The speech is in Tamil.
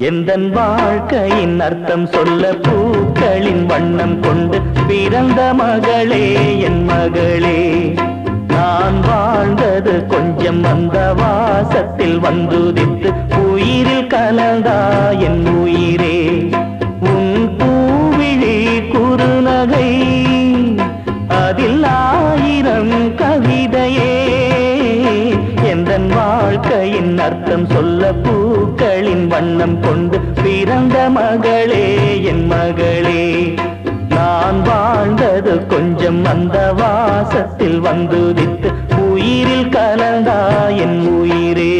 எந்தன் வாழ்க்கையின் அர்த்தம் சொல்ல பூக்களின் வண்ணம் கொண்டு பிறந்த மகளே என் மகளே. நான் வாழ்ந்தது கொஞ்சம் அந்த வாசத்தில் வந்துதித்து உயிரில் கலந்தா என் உயிரே. உன் பூவிழி குறுநகை அதில் ஆயிரம் கவிதையே. எந்தன் வாழ்க்கையின் அர்த்தம் சொல்ல பூக்களின் வண்ணம் கொண்டு பிறந்த மகளே என் மகளே. நான் வாழ்ந்தது கொஞ்சம் அந்த வாசத்தில் வந்துதித்து உயிரில் கலந்தா என் உயிரே.